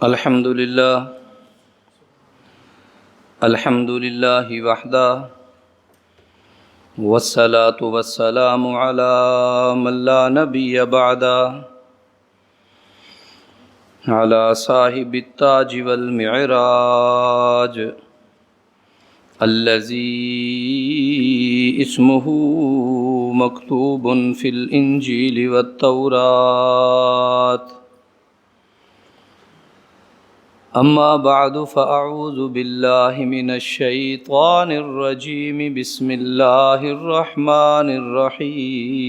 الحمد لله وحده والصلاة والسلام على من لا نبي بعده على صاحب التاج والمعراج الذي اسمه مكتوب في الإنجيل والتوراة. أما بعد فأعوذ بالله من الشيطان الرجيم. بسم الله الرحمن الرحيم.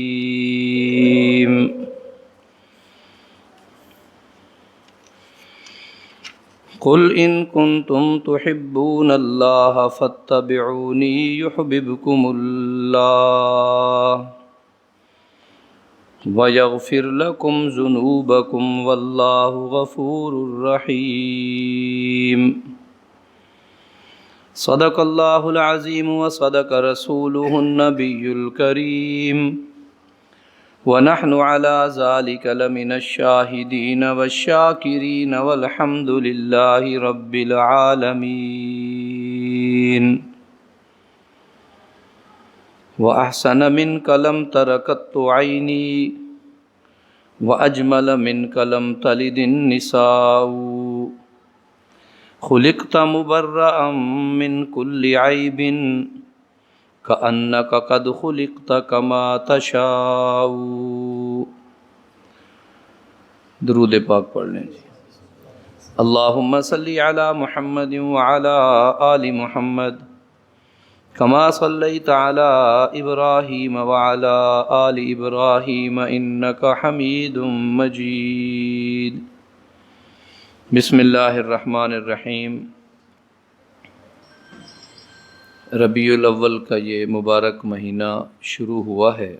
قل إن كنتم تحبون الله فاتبعوني يحببكم الله ويغفر لكم ذنوبكم والله غفور رحيم. صدق الله العظيم وصدق رسوله النبي الكريم ونحن على ذلك لمن الشاهدين والشاكرين والحمد لله رب العالمين. وأحسن منك لم تر قط عيني وأجمل منك لم تلد النساء خلقت مبرأ من كل عيب كأنك قد خلقت كما تشاء. درود پاک پڑھ لیں جی. اللہم صلی علی محمد وعلی آل محمد كما صليت على إبراهيم وعلى آل إبراهيم إنك حميد مجيد. بسم اللہ الرحمن الرحیم. ربیع الاول کا یہ مبارک مہینہ شروع ہوا ہے.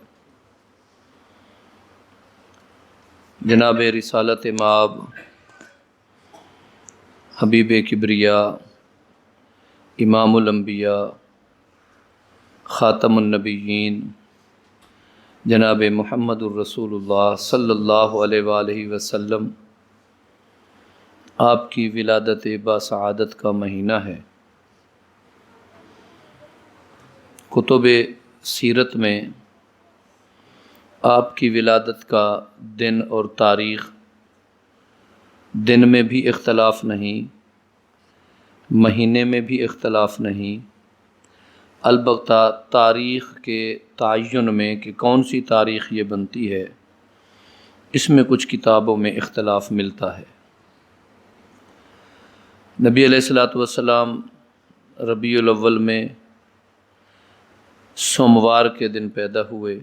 جناب رسالت مآب حبیب کبریا امام الانبیاء خاتم النبیین جناب محمد الرسول اللہ صلی اللہ علیہ وآلہ وسلم آپ کی ولادت باسعادت کا مہینہ ہے. کتب سیرت میں آپ کی ولادت کا دن اور تاریخ دن میں بھی اختلاف نہیں، مہینے میں بھی اختلاف نہیں، البتہ تاریخ کے تعین میں کہ کون سی تاریخ یہ بنتی ہے اس میں کچھ کتابوں میں اختلاف ملتا ہے. نبی علیہ الصلوۃ والسلام ربیع الاول میں سوموار کے دن پیدا ہوئے.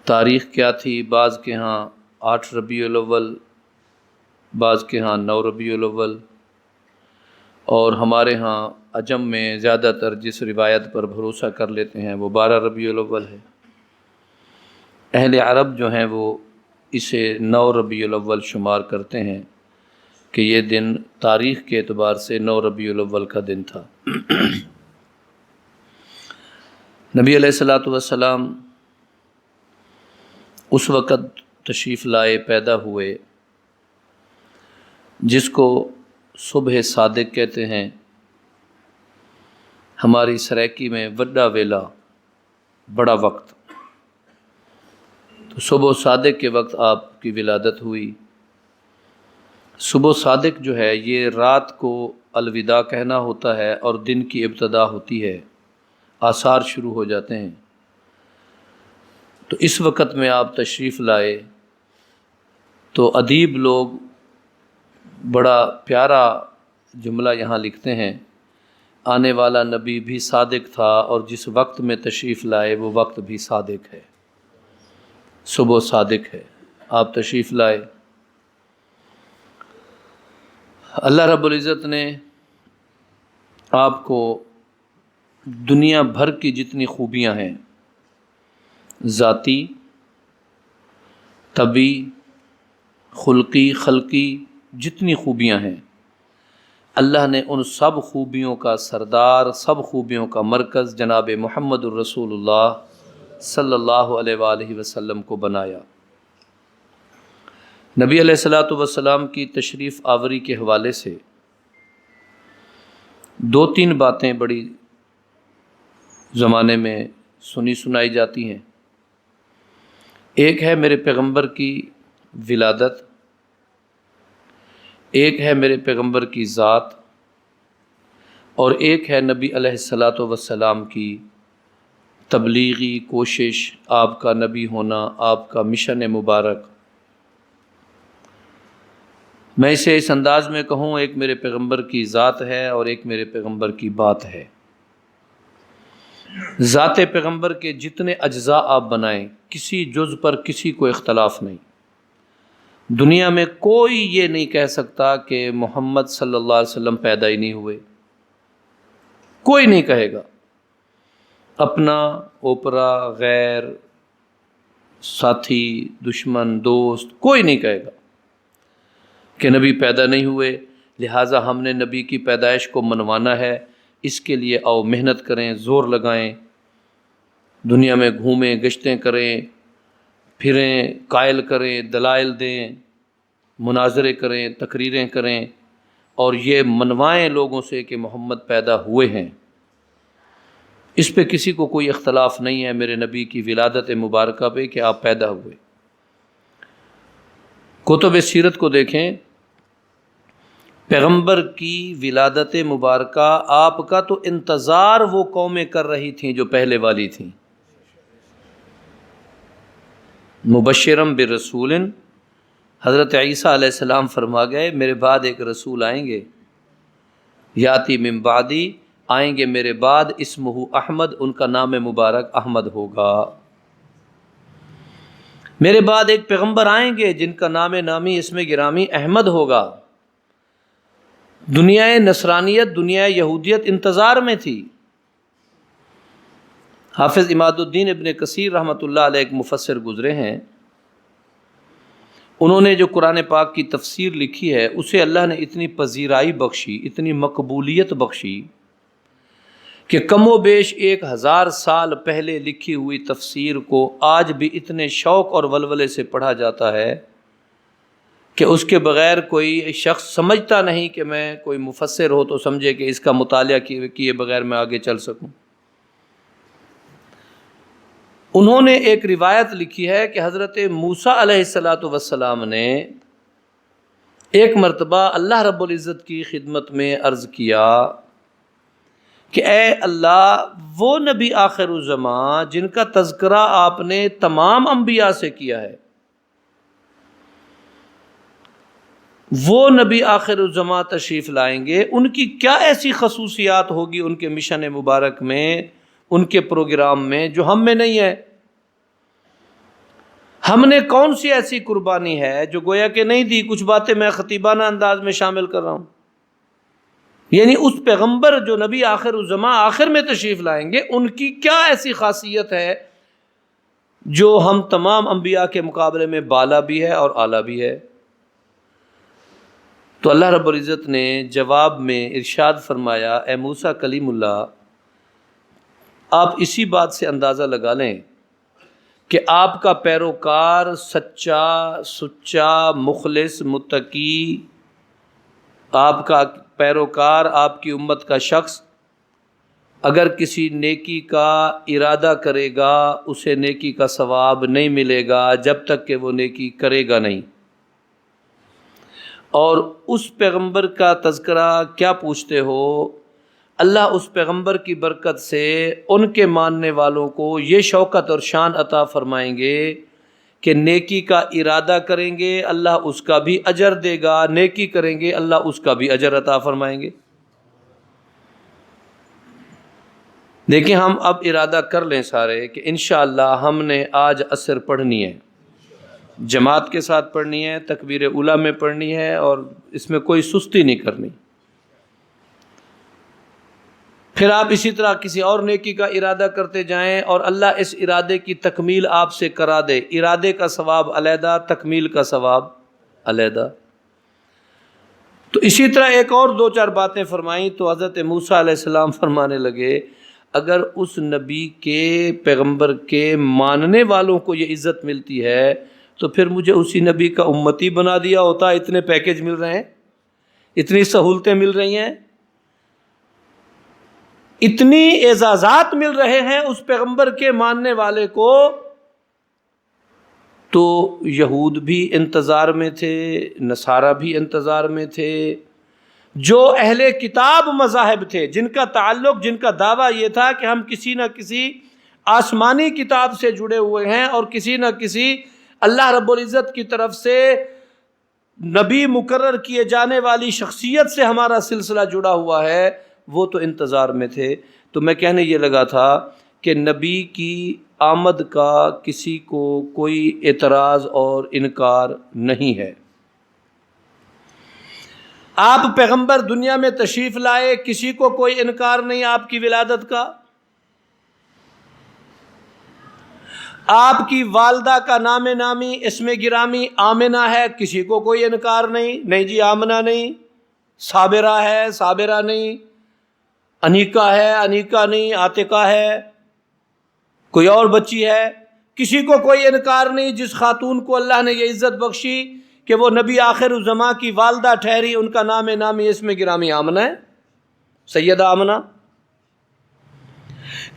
تاریخ کیا تھی؟ بعض کے ہاں 8 ربیع الاول، بعض کے ہاں 9 ربیع الاول، اور ہمارے ہاں عجم میں زیادہ تر جس روایت پر بھروسہ کر لیتے ہیں وہ 12 ربیع الاول ہے. اہل عرب جو ہیں وہ اسے 9 ربیع الاول شمار کرتے ہیں کہ یہ دن تاریخ کے اعتبار سے 9 ربیع الاول کا دن تھا. نبی علیہ الصلوۃ والسلام اس وقت تشریف لائے، پیدا ہوئے جس کو صبح صادق کہتے ہیں. ہماری سرائکی میں وڈا ویلا، بڑا وقت. تو صبح صادق کے وقت آپ کی ولادت ہوئی. صبح صادق جو ہے یہ رات کو الوداع کہنا ہوتا ہے اور دن کی ابتدا ہوتی ہے، آثار شروع ہو جاتے ہیں. تو اس وقت میں آپ تشریف لائے تو ادیب لوگ بڑا پیارا جملہ یہاں لکھتے ہیں، آنے والا نبی بھی صادق تھا اور جس وقت میں تشریف لائے وہ وقت بھی صادق ہے. صبح صادق ہے، آپ تشریف لائے. اللہ رب العزت نے آپ کو دنیا بھر کی جتنی خوبیاں ہیں، ذاتی، طبی، خلقی، خلقی، جتنی خوبیاں ہیں، اللہ نے ان سب خوبیوں کا سردار، سب خوبیوں کا مرکز جناب محمد الرسول اللہ صلی اللہ علیہ وآلہ وسلم کو بنایا. نبی علیہ الصلوۃ والسلام کی تشریف آوری کے حوالے سے دو تین باتیں بڑی زمانے میں سنی سنائی جاتی ہیں۔ ایک ہے میرے پیغمبر کی ولادت، ایک ہے میرے پیغمبر کی ذات، اور ایک ہے نبی علیہ الصلوۃ والسلام کی تبلیغی کوشش، آپ کا نبی ہونا، آپ کا مشن مبارک۔ میں اسے اس انداز میں کہوں، ایک میرے پیغمبر کی ذات ہے اور ایک میرے پیغمبر کی بات ہے۔ ذات پیغمبر کے جتنے اجزاء آپ بنائیں، کسی جز پر کسی کو اختلاف نہیں۔ دنیا میں کوئی یہ نہیں کہہ سکتا کہ محمد صلی اللہ علیہ وسلم پیدا ہی نہیں ہوئے، کوئی نہیں کہے گا۔ اپنا، اوپرا، غیر، ساتھی، دشمن، دوست، کوئی نہیں کہے گا کہ نبی پیدا نہیں ہوئے، لہٰذا ہم نے نبی کی پیدائش کو منوانا ہے، اس کے لیے آؤ محنت کریں، زور لگائیں، دنیا میں گھومیں، گشتیں کریں، پھریں، قائل کریں، دلائل دیں، مناظرے کریں، تقریریں کریں، اور یہ منوائیں لوگوں سے کہ محمد پیدا ہوئے ہیں۔ اس پہ کسی کو کوئی اختلاف نہیں ہے میرے نبی کی ولادت مبارکہ پہ کہ آپ پیدا ہوئے۔ کتب سیرت کو دیکھیں، پیغمبر کی ولادت مبارکہ آپ کا تو انتظار وہ قومیں کر رہی تھیں جو پہلے والی تھیں۔ مبشرم برسول، حضرت عیسیٰ علیہ السلام فرما گئے میرے بعد ایک رسول آئیں گے، یاتی من بعدی، آئیں گے میرے بعد، اسمہ احمد، ان کا نام مبارک احمد ہوگا۔ میرے بعد ایک پیغمبر آئیں گے جن کا نام نامی اسم گرامی احمد ہوگا۔ دنیا نصرانیت، دنیا یہودیت انتظار میں تھی۔ حافظ عماد الدین ابن کثیر رحمۃ اللہ علیہ ایک مفسر گزرے ہیں، انہوں نے جو قرآن پاک کی تفسیر لکھی ہے اسے اللہ نے اتنی پذیرائی بخشی، اتنی مقبولیت بخشی کہ کم و بیش 1000 سال پہلے لکھی ہوئی تفسیر کو آج بھی اتنے شوق اور ولولے سے پڑھا جاتا ہے کہ اس کے بغیر کوئی شخص سمجھتا نہیں کہ میں کوئی مفسر ہو تو سمجھے کہ اس کا مطالعہ کیے بغیر میں آگے چل سکوں۔ انہوں نے ایک روایت لکھی ہے کہ حضرت موسیٰ علیہ السلام نے ایک مرتبہ اللہ رب العزت کی خدمت میں عرض کیا کہ اے اللہ، وہ نبی آخر الزمان جن کا تذکرہ آپ نے تمام انبیاء سے کیا ہے، وہ نبی آخر الزمان تشریف لائیں گے، ان کی کیا ایسی خصوصیات ہوگی ان کے مشن مبارک میں، ان کے پروگرام میں، جو ہم میں نہیں ہے؟ ہم نے کون سی ایسی قربانی ہے جو گویا کہ نہیں دی؟ کچھ باتیں میں خطیبانہ انداز میں شامل کر رہا ہوں، یعنی اس پیغمبر جو نبی آخر الزمان آخر میں تشریف لائیں گے، ان کی کیا ایسی خاصیت ہے جو ہم تمام انبیاء کے مقابلے میں بالا بھی ہے اور اعلیٰ بھی ہے؟ تو اللہ رب العزت نے جواب میں ارشاد فرمایا، اے موسیٰ کلیم اللہ، آپ اسی بات سے اندازہ لگا لیں کہ آپ کا پیروکار سچا، سچا، مخلص، متقی، آپ کا پیروکار، آپ کی امت کا شخص اگر کسی نیکی کا ارادہ کرے گا، اسے نیکی کا ثواب نہیں ملے گا جب تک کہ وہ نیکی کرے گا نہیں۔ اور اس پیغمبر کا تذکرہ کیا پوچھتے ہو؟ اللہ اس پیغمبر کی برکت سے ان کے ماننے والوں کو یہ شوکت اور شان عطا فرمائیں گے کہ نیکی کا ارادہ کریں گے اللہ اس کا بھی اجر دے گا، نیکی کریں گے اللہ اس کا بھی اجر عطا فرمائیں گے۔ دیکھیں، ہم اب ارادہ کر لیں سارے کہ انشاءاللہ ہم نے آج عصر پڑھنی ہے، جماعت کے ساتھ پڑھنی ہے، تکبیر اولیٰ میں پڑھنی ہے، اور اس میں کوئی سستی نہیں کرنی۔ پھر آپ اسی طرح کسی اور نیکی کا ارادہ کرتے جائیں اور اللہ اس ارادے کی تکمیل آپ سے کرا دے، ارادے کا ثواب علیحدہ، تکمیل کا ثواب علیحدہ۔ تو اسی طرح ایک اور 2-4 باتیں فرمائیں تو حضرت موسیٰ علیہ السلام فرمانے لگے، اگر اس نبی کے، پیغمبر کے ماننے والوں کو یہ عزت ملتی ہے تو پھر مجھے اسی نبی کا امتی بنا دیا ہوتا. اتنے پیکج مل رہے ہیں, اتنی سہولتیں مل رہی ہیں, اتنی اعزازات مل رہے ہیں اس پیغمبر کے ماننے والے کو. تو یہود بھی انتظار میں تھے, نصارہ بھی انتظار میں تھے, جو اہل کتاب مذاہب تھے, جن کا تعلق, جن کا دعویٰ یہ تھا کہ ہم کسی نہ کسی آسمانی کتاب سے جڑے ہوئے ہیں اور کسی نہ کسی اللہ رب العزت کی طرف سے نبی مقرر کیے جانے والی شخصیت سے ہمارا سلسلہ جڑا ہوا ہے, وہ تو انتظار میں تھے. تو میں کہنے یہ لگا تھا کہ نبی کی آمد کا کسی کو کوئی اعتراض اور انکار نہیں ہے. آپ پیغمبر دنیا میں تشریف لائے, کسی کو کوئی انکار نہیں آپ کی ولادت کا. آپ کی والدہ کا نام نامی, اسم گرامی آمنہ ہے, کسی کو کوئی انکار نہیں. نہیں جی آمنہ نہیں, صابرہ ہے, صابرہ نہیں, انیکا ہے, انیکا نہیں, عاتقہ ہے, کوئی اور بچی ہے, کسی کو کوئی انکار نہیں. جس خاتون کو اللہ نے یہ عزت بخشی کہ وہ نبی آخر الزماں کی والدہ ٹھہری, ان کا نام نامی اسم گرامی آمنہ ہے, سیدہ آمنہ.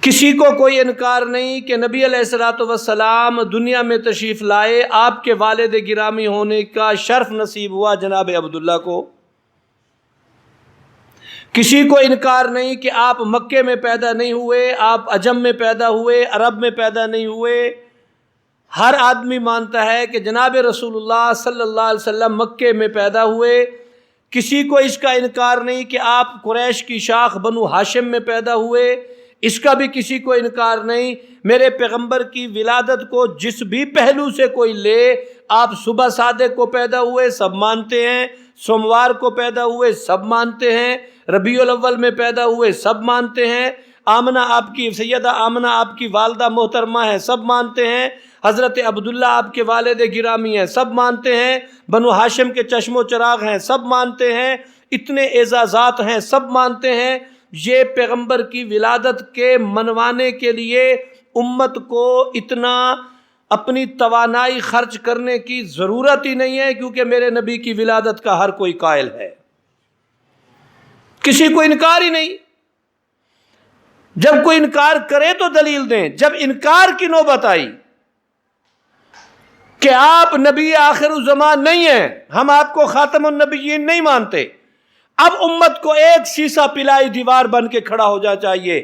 کسی کو کوئی انکار نہیں کہ نبی علیہ الصلوۃ والسلام دنیا میں تشریف لائے, آپ کے والد گرامی ہونے کا شرف نصیب ہوا جناب عبداللہ کو. کسی کو انکار نہیں کہ آپ مکے میں پیدا نہیں ہوئے, آپ عجم میں پیدا ہوئے, عرب میں پیدا نہیں ہوئے. ہر آدمی مانتا ہے کہ جناب رسول اللہ صلی اللہ علیہ وسلم مکے میں پیدا ہوئے. کسی کو اس کا انکار نہیں کہ آپ قریش کی شاخ بنو ہاشم میں پیدا ہوئے, اس کا بھی کسی کو انکار نہیں. میرے پیغمبر کی ولادت کو جس بھی پہلو سے کوئی لے, آپ صبح صادق کو پیدا ہوئے سب مانتے ہیں, سوموار کو پیدا ہوئے سب مانتے ہیں, ربیع الاول میں پیدا ہوئے سب مانتے ہیں, آمنہ آپ کی, سیدہ آمنہ آپ کی والدہ محترمہ ہے سب مانتے ہیں, حضرت عبداللہ آپ کے والد گرامی ہیں سب مانتے ہیں, بنو ہاشم کے چشم و چراغ ہیں سب مانتے ہیں, اتنے اعزازات ہیں سب مانتے ہیں. یہ پیغمبر کی ولادت کے منوانے کے لیے امت کو اتنا اپنی توانائی خرچ کرنے کی ضرورت ہی نہیں ہے, کیونکہ میرے نبی کی ولادت کا ہر کوئی قائل ہے, کسی کو انکار ہی نہیں. جب کوئی انکار کرے تو دلیل دیں. جب انکار کی نوبت آئی کہ آپ نبی آخر الزمان نہیں ہیں, ہم آپ کو خاتم النبیین نہیں مانتے, اب امت کو ایک سیسا پلائی دیوار بن کے کھڑا ہو جانا چاہیے.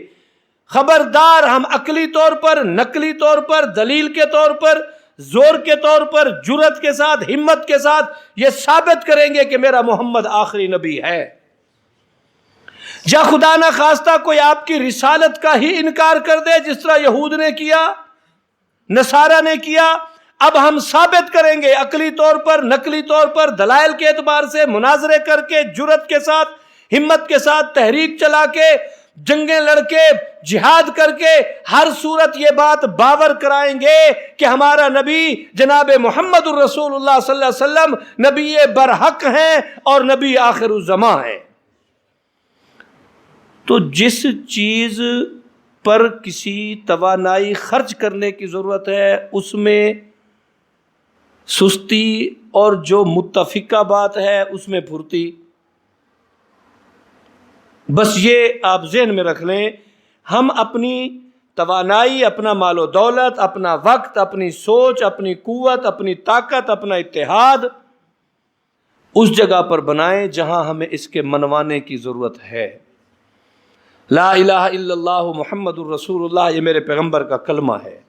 خبردار, ہم عقلی طور پر, نقلی طور پر, دلیل کے طور پر, زور کے طور پر, جرت کے ساتھ, ہمت کے ساتھ یہ ثابت کریں گے کہ میرا محمد آخری نبی ہے. یا خدا نہ خواستہ کوئی آپ کی رسالت کا ہی انکار کر دے, جس طرح یہود نے کیا, نصارہ نے کیا. اب ہم ثابت کریں گے عقلی طور پر, نقلی طور پر, دلائل کے اعتبار سے, مناظرے کر کے, جرت کے ساتھ, ہمت کے ساتھ, تحریک چلا کے, جنگیں لڑ کے, جہاد کر کے, ہر صورت یہ بات باور کرائیں گے کہ ہمارا نبی جناب محمد الرسول اللہ صلی اللہ علیہ وسلم نبی برحق ہیں اور نبی آخر الزماں ہیں. تو جس چیز پر کسی توانائی خرچ کرنے کی ضرورت ہے اس میں سستی, اور جو متفقہ بات ہے اس میں پھرتی. بس یہ آپ ذہن میں رکھ لیں, ہم اپنی توانائی, اپنا مال و دولت, اپنا وقت, اپنی سوچ, اپنی قوت, اپنی طاقت, اپنا اتحاد اس جگہ پر بنائیں جہاں ہمیں اس کے منوانے کی ضرورت ہے. لا الہ الا اللہ محمد الرسول اللہ, یہ میرے پیغمبر کا کلمہ ہے,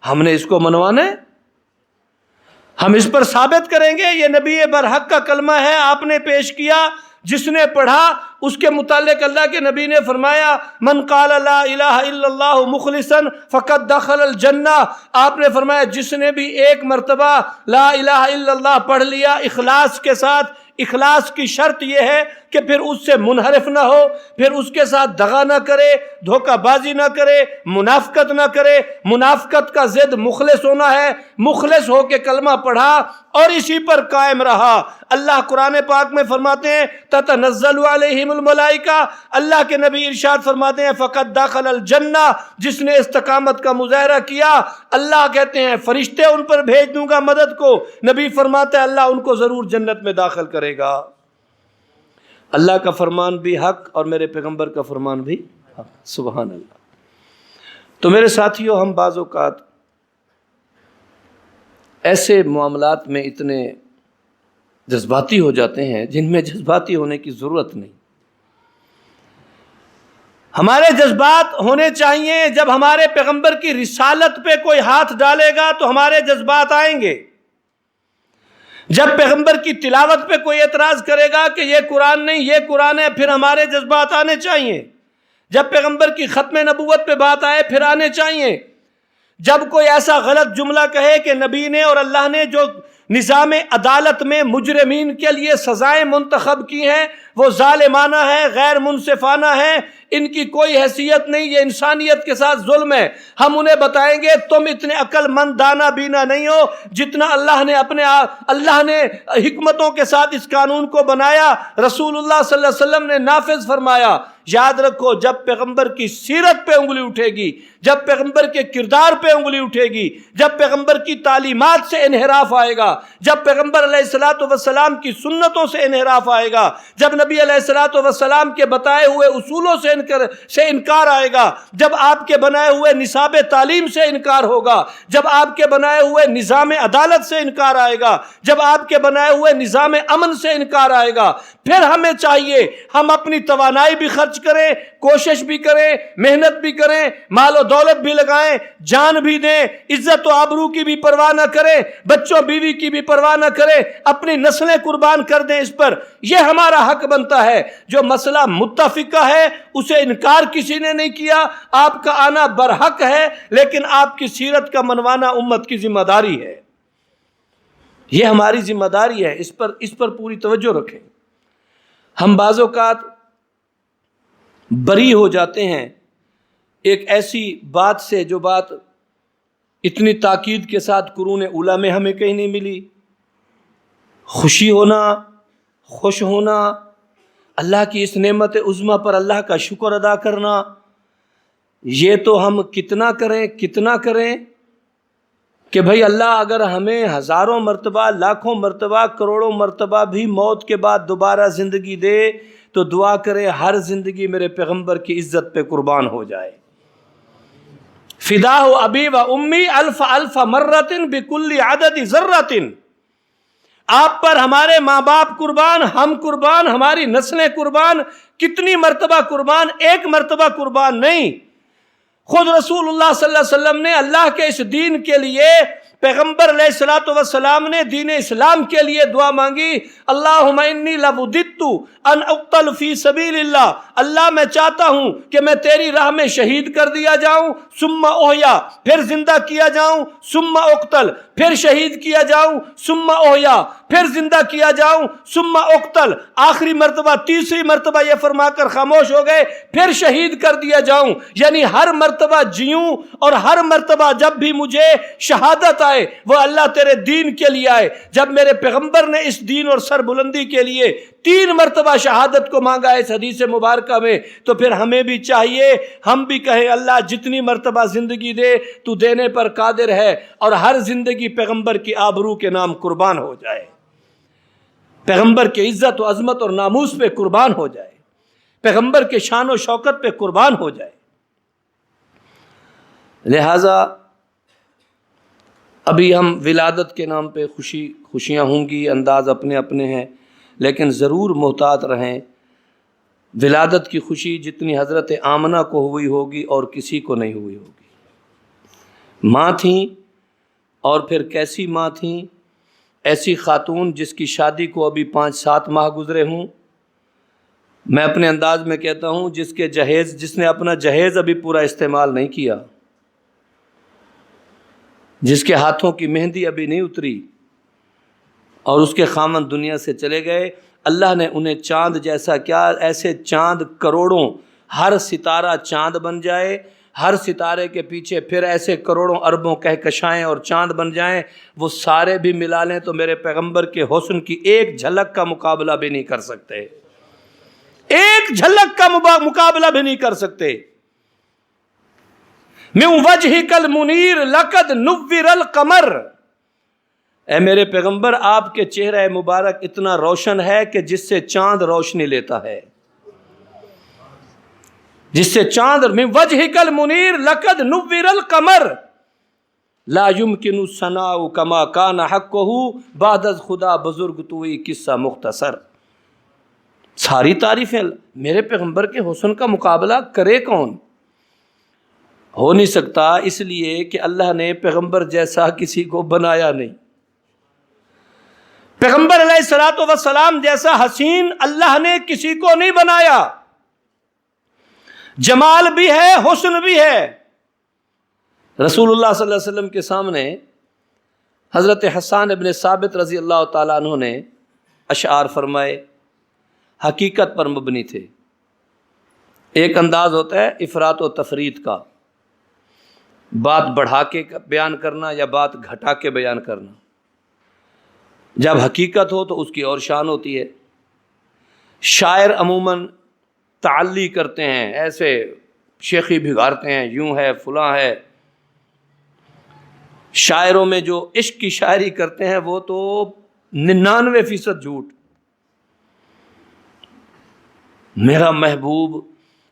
ہم نے اس کو منوانا ہے, ہم اس پر ثابت کریں گے یہ نبی برحق کا کلمہ ہے. آپ نے پیش کیا, جس نے پڑھا اس کے متعلق اللہ کے نبی نے فرمایا من قال لا الہ الا اللہ مخلصا فقد دخل الجنہ. آپ نے فرمایا جس نے بھی ایک مرتبہ لا الہ الا اللہ پڑھ لیا اخلاص کے ساتھ, اخلاص کی شرط یہ ہے کہ پھر اس سے منحرف نہ ہو، پھر اس کے ساتھ دغا نہ کرے، دھوکہ بازی نہ کرے، منافقت نہ کرے۔ منافقت کا ضد مخلص ہونا ہے، مخلص ہو کے کلمہ پڑھا اور اسی پر قائم رہا۔ اللہ قرآن پاک میں فرماتے ہیں تتنزل علیہم الملائکہ، اللہ کے نبی ارشاد فرماتے ہیں فقد دخل الجنہ، جس نے استقامت کا مظاہرہ کیا اللہ کہتے ہیں فرشتے ان پر بھیج دوں گا مدد کو۔ نبی فرماتا ہے اللہ ان کو ضرور جنت میں داخل کرے گا۔ اللہ کا فرمان بھی حق اور میرے پیغمبر کا فرمان بھی حق، سبحان اللہ۔ تو میرے ساتھیوں، ہم بعض اوقات ایسے معاملات میں اتنے جذباتی ہو جاتے ہیں جن میں جذباتی ہونے کی ضرورت نہیں۔ ہمارے جذبات ہونے چاہیے، جب ہمارے پیغمبر کی رسالت پہ کوئی ہاتھ ڈالے گا تو ہمارے جذبات آئیں گے۔ جب پیغمبر کی تلاوت پہ کوئی اعتراض کرے گا کہ یہ قرآن نہیں یہ قرآن ہے، پھر ہمارے جذبات آنے چاہیے۔ جب پیغمبر کی ختم نبوت پہ بات آئے پھر آنے چاہیے۔ جب کوئی ایسا غلط جملہ کہے کہ نبی نے اور اللہ نے جو نظام عدالت میں مجرمین کے لیے سزائیں منتخب کی ہیں وہ ظالمانہ ہے، غیر منصفانہ ہے، ان کی کوئی حیثیت نہیں، یہ انسانیت کے ساتھ ظلم ہے، ہم انہیں بتائیں گے تم اتنے عقل مند دانا بینا نہیں ہو جتنا اللہ نے حکمتوں کے ساتھ اس قانون کو بنایا، رسول اللہ صلی اللہ علیہ وسلم نے نافذ فرمایا۔ یاد رکھو، جب پیغمبر کی سیرت پہ انگلی اٹھے گی، جب پیغمبر کے کردار پہ انگلی اٹھے گی، جب پیغمبر کی تعلیمات سے انحراف آئے گا، جب پیغمبر علیہ الصلوۃ والسلام کی سنتوں سے انحراف آئے گا، جب نبی علیہ الصلوۃ والسلام کے بتائے ہوئے اصولوں سے انکار آئے گا، جب آپ کے بنائے ہوئے نصاب تعلیم سے انکار ہوگا، جب آپ کے بنائے ہوئے نظام عدالت سے انکار آئے گا، جب آپ کے بنائے ہوئے نظام امن سے انکار آئے گا، پھر ہمیں چاہیے ہم اپنی توانائی بھی خرچ کریں، کوشش بھی کریں، محنت بھی کریں، مال و دولت بھی لگائیں، جان بھی دیں، عزت و آبرو کی بھی پرواہ نہ کریں، بچوں بیوی کی بھی پرواہ نہ کریں، اپنی نسلیں قربان کر دیں اس پر۔ یہ ہمارا حق بنتا ہے۔ جو مسئلہ متفقہ ہے اسے انکار کسی نے نہیں کیا، آپ کا آنا برحق ہے، لیکن آپ کی سیرت کا منوانا امت کی ذمہ داری ہے، یہ ہماری ذمہ داری ہے، اس پر پوری توجہ رکھیں۔ ہم بعض اوقات بری ہو جاتے ہیں ایک ایسی بات سے جو بات اتنی تاکید کے ساتھ قرون اولیٰ میں ہمیں کہیں نہیں ملی۔ خوشی ہونا، خوش ہونا، اللہ کی اس نعمت عظمیٰ پر اللہ کا شکر ادا کرنا، یہ تو ہم کتنا کریں کہ بھئی اللہ اگر ہمیں ہزاروں مرتبہ، لاکھوں مرتبہ، کروڑوں مرتبہ بھی موت کے بعد دوبارہ زندگی دے تو دعا کرے ہر زندگی میرے پیغمبر کی عزت پہ قربان ہو جائے۔ فداہ ابی و امی الف الف مرۃ بکل عدد ذرۃ، آپ پر ہمارے ماں باپ قربان، ہم قربان، ہماری نسلیں قربان، کتنی مرتبہ قربان؟ ایک مرتبہ قربان نہیں۔ خود رسول اللہ صلی اللہ علیہ وسلم نے اللہ کے اس دین کے لیے، پیغمبر علیہ الصلوۃ والسلام نے دین اسلام کے لیے دعا مانگی، اللہم انی لوددت ان اقتل فی سبیل اللہ، اللہ میں چاہتا ہوں کہ میں تیری راہ میں شہید کر دیا جاؤں، ثم احیا، پھر زندہ کیا جاؤں، ثم اقتل، پھر شہید کیا جاؤں، ثم احیا، پھر زندہ کیا جاؤں، ثم اقتل، آخری مرتبہ، تیسری مرتبہ یہ فرما کر خاموش ہو گئے، پھر شہید کر دیا جاؤں، یعنی ہر مرتبہ جیوں اور ہر مرتبہ جب بھی مجھے شہادت آئے وہ اللہ تیرے دین کے لیے آئے۔ جب میرے پیغمبر نے اس دین اور سر بلندی کے لیے 3 مرتبہ شہادت کو مانگا ہے اس حدیث مبارکہ میں، تو پھر ہمیں بھی چاہیے ہم بھی کہیں اللہ جتنی مرتبہ زندگی دے تو دینے پر قادر ہے، اور ہر زندگی پیغمبر کی آبرو کے نام قربان ہو جائے، پیغمبر کی عزت و عظمت اور ناموس پہ قربان ہو جائے، پیغمبر کے شان و شوکت پہ قربان ہو جائے۔ لہٰذا ابھی ہم ولادت کے نام پہ خوشیاں ہوں گی، انداز اپنے اپنے ہیں، لیکن ضرور محتاط رہیں۔ ولادت کی خوشی جتنی حضرت آمنہ کو ہوئی ہوگی اور کسی کو نہیں ہوئی ہوگی۔ ماں تھیں، اور پھر کیسی ماں تھیں؟ ایسی خاتون جس کی شادی کو ابھی 5-7 ماہ گزرے ہوں، میں اپنے انداز میں کہتا ہوں جس نے اپنا جہیز ابھی پورا استعمال نہیں کیا، جس کے ہاتھوں کی مہندی ابھی نہیں اتری، اور اس کے خامن دنیا سے چلے گئے، اللہ نے انہیں چاند جیسا کیا، ایسے چاند کروڑوں، ہر ستارہ چاند بن جائے، ہر ستارے کے پیچھے پھر ایسے کروڑوں اربوں کہکشائیں اور چاند بن جائیں، وہ سارے بھی ملا لیں تو میرے پیغمبر کے حسن کی ایک جھلک کا مقابلہ بھی نہیں کر سکتے، ایک جھلک کا مقابلہ بھی نہیں کر سکتے۔ من وجہک المنیر لقد نور القمر، اے میرے پیغمبر آپ کے چہرہ مبارک اتنا روشن ہے کہ جس سے چاند روشنی لیتا ہے، جس سے چاند، من وجہک المنیر لقد نور القمر لا يمکن الثناء کما کان حقہ بعد از خدا بزرگ توئی قصہ مختصر۔ ساری تعریفیں میرے پیغمبر کے حسن کا مقابلہ کرے کون؟ ہو نہیں سکتا، اس لیے کہ اللہ نے پیغمبر جیسا کسی کو بنایا نہیں۔ پیغمبر علیہ الصلوۃ والسلام جیسا حسین اللہ نے کسی کو نہیں بنایا، جمال بھی ہے، حسن بھی ہے۔ رسول اللہ صلی اللہ علیہ وسلم کے سامنے حضرت حسان ابن ثابت رضی اللہ تعالیٰ عنہ نے اشعار فرمائے، حقیقت پر مبنی تھے۔ ایک انداز ہوتا ہے افراط و تفرید کا، بات بڑھا کے بیان کرنا یا بات گھٹا کے بیان کرنا۔ جب حقیقت ہو تو اس کی اور شان ہوتی ہے۔ شاعر عموماً تعلی کرتے ہیں، ایسے شیخی بھگارتے ہیں، یوں ہے فلاں ہے۔ شاعروں میں جو عشق کی شاعری کرتے ہیں وہ تو 99% جھوٹ۔ میرا محبوب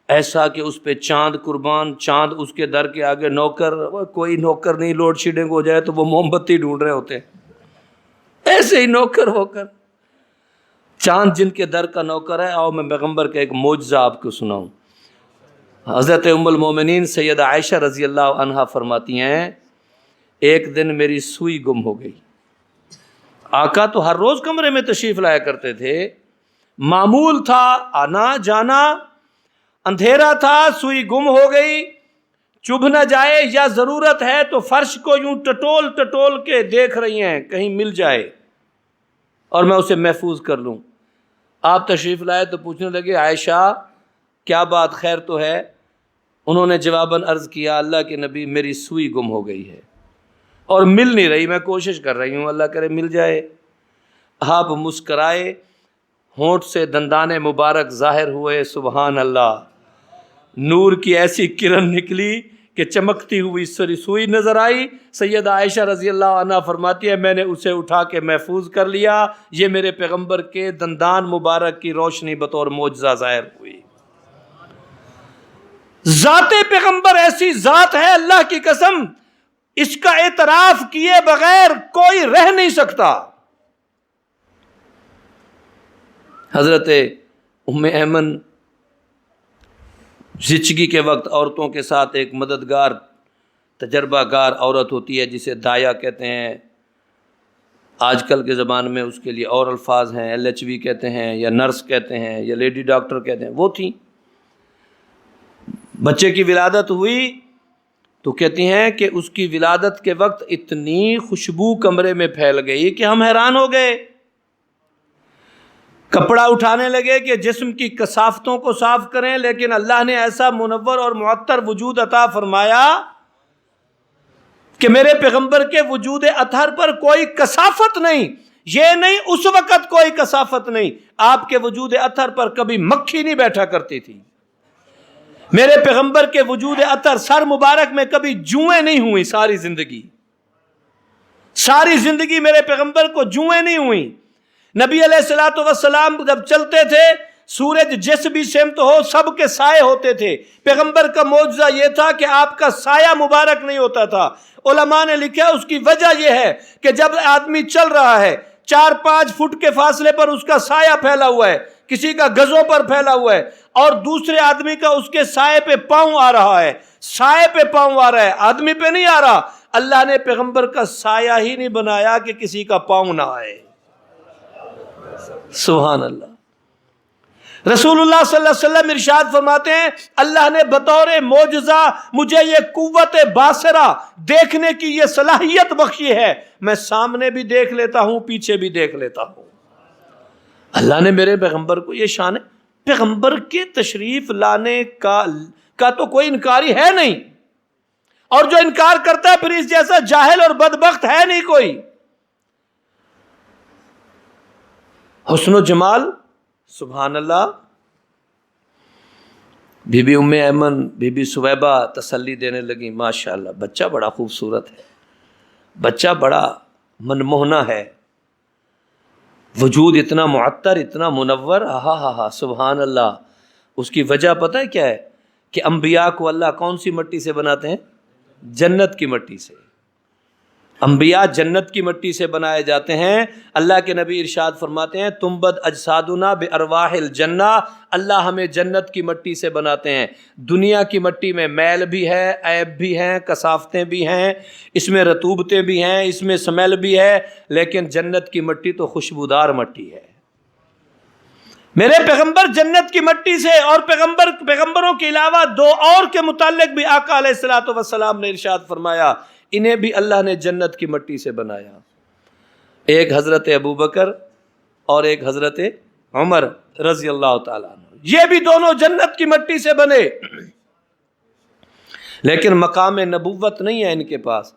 ایسا کہ اس پہ چاند قربان، چاند اس کے در کے آگے نوکر، کوئی نوکر نہیں، لوڈ شیڈنگ ہو جائے تو وہ موم بتی ڈھونڈ رہے ہوتے ہیں، ایسے ہی نوکر ہو کر۔ چاند جن کے در کا نوکر ہے۔ آؤ میں پیغمبر کا ایک معجزہ آپ کو سناؤں۔ حضرت ام المومنین سیدہ عائشہ رضی اللہ عنہا فرماتی ہیں، ایک دن میری سوئی گم ہو گئی۔ آقا تو ہر روز کمرے میں تشریف لایا کرتے تھے، معمول تھا آنا جانا، اندھیرا تھا، سوئی گم ہو گئی، چبھ نہ جائے یا ضرورت ہے تو فرش کو یوں ٹٹول ٹٹول کے دیکھ رہی ہیں کہیں مل جائے اور میں اسے محفوظ کر لوں۔ آپ تشریف لائے تو پوچھنے لگے، عائشہ کیا بات، خیر تو ہے؟ انہوں نے جواباً عرض کیا، اللہ کے نبی میری سوئی گم ہو گئی ہے اور مل نہیں رہی، میں کوشش کر رہی ہوں، اللہ کرے مل جائے۔ آپ مسکرائے، ہونٹ سے دندانے مبارک ظاہر ہوئے، سبحان اللہ، نور کی ایسی کرن نکلی کہ چمکتی ہوئی سوئی نظر آئی۔ سیدہ عائشہ رضی اللہ عنہ فرماتی ہے، میں نے اسے اٹھا کے محفوظ کر لیا، یہ میرے پیغمبر کے دندان مبارک کی روشنی بطور معجزہ ظاہر ہوئی۔ ذات پیغمبر ایسی ذات ہے، اللہ کی قسم، اس کا اعتراف کیے بغیر کوئی رہ نہیں سکتا۔ حضرت ام ایمن زچگی کے وقت عورتوں کے ساتھ ایک مددگار تجربہ کار عورت ہوتی ہے جسے دایا کہتے ہیں، آج کل کے زمانے میں اس کے لیے اور الفاظ ہیں، LHV کہتے ہیں یا نرس کہتے ہیں یا لیڈی ڈاکٹر کہتے ہیں۔ وہ تھیں، بچے کی ولادت ہوئی تو کہتی ہیں کہ اس کی ولادت کے وقت اتنی خوشبو کمرے میں پھیل گئی کہ ہم حیران ہو گئے، کپڑا اٹھانے لگے کہ جسم کی کثافتوں کو صاف کریں، لیکن اللہ نے ایسا منور اور معطر وجود عطا فرمایا کہ میرے پیغمبر کے وجود اطہر پر کوئی کثافت نہیں۔ یہ نہیں اس وقت کوئی کثافت نہیں، آپ کے وجود اطہر پر کبھی مکھی نہیں بیٹھا کرتی تھی۔ میرے پیغمبر کے وجود اطہر سر مبارک میں کبھی جوئیں نہیں ہوئی، ساری زندگی میرے پیغمبر کو جوئیں نہیں ہوئی۔ نبی علیہ الصلوۃ والسلام جب چلتے تھے، سورج جس بھی سمت ہو سب کے سائے ہوتے تھے۔ پیغمبر کا معجزہ یہ تھا کہ آپ کا سایہ مبارک نہیں ہوتا تھا۔ علماء نے لکھا اس کی وجہ یہ ہے کہ جب آدمی چل رہا ہے 4-5 فٹ کے فاصلے پر اس کا سایہ پھیلا ہوا ہے، کسی کا گزوں پر پھیلا ہوا ہے، اور دوسرے آدمی کا اس کے سائے پہ پاؤں آ رہا ہے، سائے پہ پاؤں آ رہا ہے، آدمی پہ نہیں آ رہا۔ اللہ نے پیغمبر کا سایہ ہی نہیں بنایا کہ کسی کا پاؤں نہ آئے۔ سبحان اللہ۔ رسول اللہ صلی اللہ علیہ وسلم ارشاد فرماتے ہیں، اللہ نے بطور معجزہ مجھے یہ قوت باصرہ، دیکھنے کی یہ صلاحیت بخشی ہے، میں سامنے بھی دیکھ لیتا ہوں، پیچھے بھی دیکھ لیتا ہوں۔ اللہ نے میرے پیغمبر کو یہ شان ہے، پیغمبر کے تشریف لانے کا تو کوئی انکاری ہے نہیں، اور جو انکار کرتا ہے پھر اس جیسا جاہل اور بدبخت ہے نہیں کوئی۔ حسن و جمال، سبحان اللہ۔ بی بی ام ایمن، بی بی سویبہ تسلی دینے لگی، ماشاءاللہ بچہ بڑا خوبصورت ہے، بچہ بڑا منموہنا ہے، وجود اتنا معطر، اتنا منور، ہاں ہاں ہاں سبحان اللہ۔ اس کی وجہ پتہ ہے کیا ہے؟ کہ انبیاء کو اللہ کون سی مٹی سے بناتے ہیں؟ جنت کی مٹی سے۔ انبیاء جنت کی مٹی سے بنائے جاتے ہیں۔ اللہ کے نبی ارشاد فرماتے ہیں تنبت اجسادنا بارواح الجنہ، اللہ ہمیں جنت کی مٹی سے بناتے ہیں۔ دنیا کی مٹی میں میل بھی ہے، عیب بھی ہیں، کثافتیں بھی ہیں، اس میں رطوبتیں بھی ہیں، اس میں سمیل بھی ہے، لیکن جنت کی مٹی تو خوشبودار مٹی ہے۔ میرے پیغمبر جنت کی مٹی سے، اور پیغمبروں کے علاوہ دو اور کے متعلق بھی آقا علیہ الصلوۃ والسلام نے ارشاد فرمایا انہیں بھی اللہ نے جنت کی مٹی سے بنایا۔ ایک حضرت ابوبکر اور ایک حضرت عمر رضی اللہ تعالیٰ عنہ، یہ بھی دونوں جنت کی مٹی سے بنے، لیکن مقام نبوت نہیں ہے ان کے پاس۔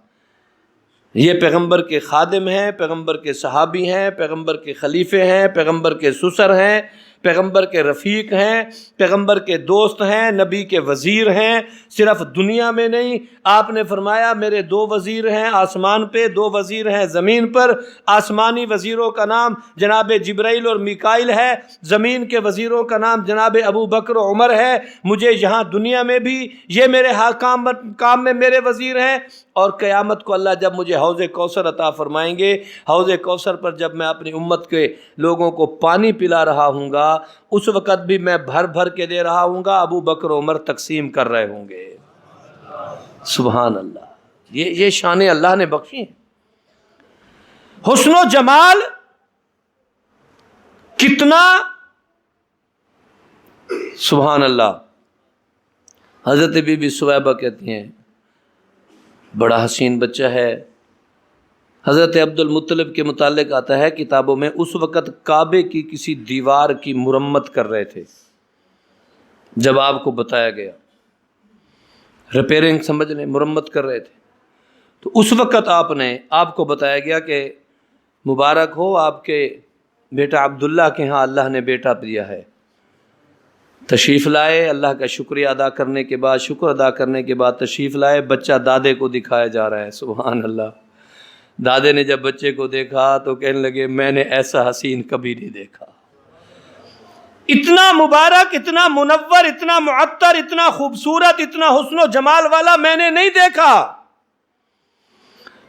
یہ پیغمبر کے خادم ہیں، پیغمبر کے صحابی ہیں، پیغمبر کے خلیفے ہیں، پیغمبر کے سسر ہیں، پیغمبر کے رفیق ہیں، پیغمبر کے دوست ہیں، نبی کے وزیر ہیں، صرف دنیا میں نہیں۔ آپ نے فرمایا میرے دو وزیر ہیں آسمان پہ، دو وزیر ہیں زمین پر۔ آسمانی وزیروں کا نام جناب جبرائیل اور میکائیل ہے، زمین کے وزیروں کا نام جناب ابو بکر و عمر ہے۔ مجھے یہاں دنیا میں بھی یہ میرے کام میں میرے وزیر ہیں، اور قیامت کو اللہ جب مجھے حوض کوثر عطا فرمائیں گے، حوض کوثر پر جب میں اپنی امت کے لوگوں کو پانی پلا رہا ہوں گا، اس وقت بھی میں بھر بھر کے دے رہا ہوں گا، ابو بکر و عمر تقسیم کر رہے ہوں گے۔ سبحان اللہ، یہ شان اللہ نے بخشی ہیں۔ حسن و جمال کتنا، سبحان اللہ۔ حضرت بی بی سویبہ کہتی ہیں بڑا حسین بچہ ہے۔ حضرت عبد المطلب کے متعلق آتا ہے کتابوں میں، اس وقت کعبے کی کسی دیوار کی مرمت کر رہے تھے، جب آپ کو بتایا گیا، ریپیئرنگ سمجھ لیں، مرمت کر رہے تھے، تو اس وقت آپ کو بتایا گیا کہ مبارک ہو آپ کے بیٹا عبداللہ کے ہاں اللہ نے بیٹا دیا ہے۔ تشریف لائے، اللہ کا شکریہ ادا کرنے کے بعد، شکر ادا کرنے کے بعد تشریف لائے، بچہ دادے کو دکھایا جا رہا ہے۔ سبحان اللہ۔ دادے نے جب بچے کو دیکھا تو کہنے لگے میں نے ایسا حسین کبھی نہیں دیکھا، اتنا مبارک، اتنا منور، اتنا معطر، اتنا خوبصورت، اتنا حسن و جمال والا میں نے نہیں دیکھا۔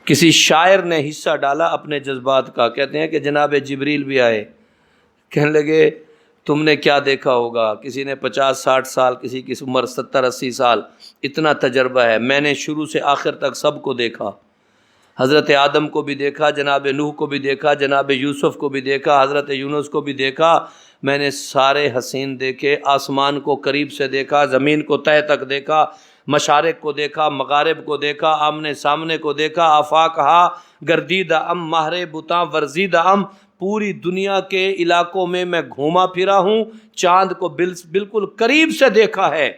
کسی شاعر نے حصہ ڈالا اپنے جذبات کا، کہتے ہیں کہ جناب جبریل بھی آئے، کہنے لگے تم نے کیا دیکھا ہوگا؟ کسی نے 50-60 سال، کسی کی عمر 70-80 سال، اتنا تجربہ ہے، میں نے شروع سے آخر تک سب کو دیکھا، حضرت آدم کو بھی دیکھا، جناب نوح کو بھی دیکھا، جناب یوسف کو بھی دیکھا، حضرت یونس کو بھی دیکھا، میں نے سارے حسین دیکھے، آسمان کو قریب سے دیکھا، زمین کو تہہ تک دیکھا، مشارق کو دیکھا، مغارب کو دیکھا، آمنے سامنے کو دیکھا، آفاق ہا گردیدہ ام ماہر بتاں ورزیدہ ام، پوری دنیا کے علاقوں میں گھوما پھرا ہوں، چاند کو بالکل قریب سے دیکھا ہے،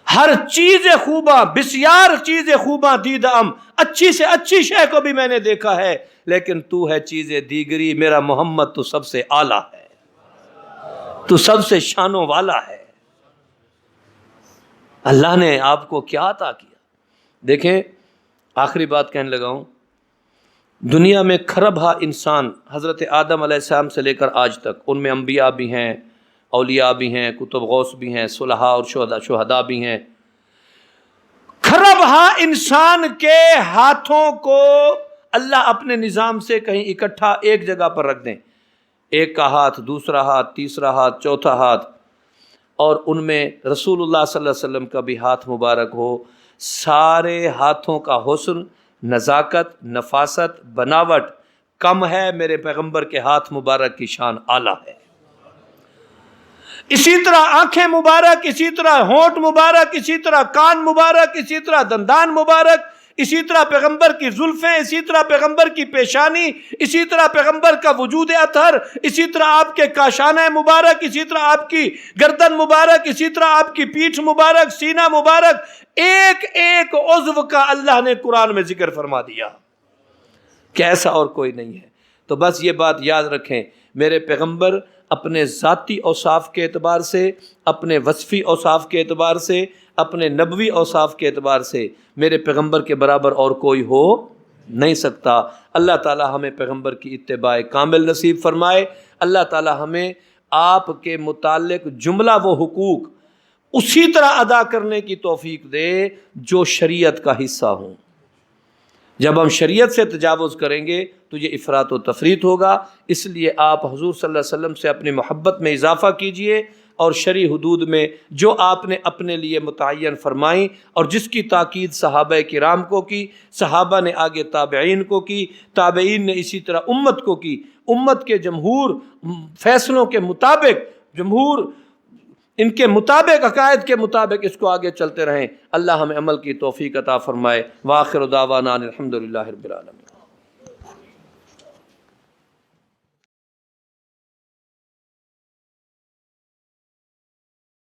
ہر چیز خوباں، بسیار چیز خوباں دیدہ ام، اچھی سے اچھی شے کو بھی میں نے دیکھا ہے، لیکن تو ہے چیز دیگری، میرا محمد تو سب سے اعلیٰ ہے، تو سب سے شانوں والا ہے۔ اللہ نے آپ کو کیا عطا کیا؟ دیکھیں آخری بات کہنے لگا ہوں، دنیا میں کھرب ہا انسان حضرت آدم علیہ السلام سے لے کر آج تک، ان میں انبیاء بھی ہیں، اولیاء بھی ہیں، کتب غوث بھی ہیں، صلحاء اور شہداء بھی ہیں۔ کھرب ہا انسان کے ہاتھوں کو اللہ اپنے نظام سے کہیں اکٹھا ایک جگہ پر رکھ دیں، ایک کا ہاتھ، دوسرا ہاتھ، تیسرا ہاتھ، چوتھا ہاتھ، اور ان میں رسول اللہ صلی اللہ علیہ وسلم کا بھی ہاتھ مبارک ہو، سارے ہاتھوں کا حسن، نزاکت، نفاست، بناوٹ کم ہے، میرے پیغمبر کے ہاتھ مبارک کی شان اعلیٰ ہے۔ اسی طرح آنکھیں مبارک، اسی طرح ہونٹ مبارک، اسی طرح کان مبارک، اسی طرح دندان مبارک، اسی طرح پیغمبر کی زلفیں، اسی طرح پیغمبر کی پیشانی، اسی طرح پیغمبر کا وجود اطہر، اسی طرح آپ کے کاشانہ مبارک، اسی طرح آپ کی گردن مبارک، اسی طرح آپ کی پیٹھ مبارک، سینہ مبارک، ایک ایک عضو کا اللہ نے قرآن میں ذکر فرما دیا کہ ایسا اور کوئی نہیں ہے۔ تو بس یہ بات یاد رکھیں، میرے پیغمبر اپنے ذاتی اوصاف کے اعتبار سے، اپنے وصفی اوصاف کے اعتبار سے، اپنے نبوی اوصاف کے اعتبار سے میرے پیغمبر کے برابر اور کوئی ہو نہیں سکتا۔ اللہ تعالی ہمیں پیغمبر کی اتباع کامل نصیب فرمائے۔ اللہ تعالی ہمیں آپ کے متعلق جملہ وہ حقوق اسی طرح ادا کرنے کی توفیق دے جو شریعت کا حصہ ہوں۔ جب ہم شریعت سے تجاوز کریں گے تو یہ افراط و تفریط ہوگا، اس لیے آپ حضور صلی اللہ علیہ وسلم سے اپنی محبت میں اضافہ کیجئے، اور شرعی حدود میں جو آپ نے اپنے لیے متعین فرمائیں اور جس کی تاکید صحابہ کرام کو کی، صحابہ نے آگے تابعین کو کی، تابعین نے اسی طرح امت کو کی، امت کے جمہور فیصلوں کے مطابق، جمہور ان کے مطابق، عقائد کے مطابق اس کو آگے چلتے رہیں۔ اللہ ہمیں عمل کی توفیق عطا فرمائے۔ وآخر دعوانا الحمدللہ رب العالمین۔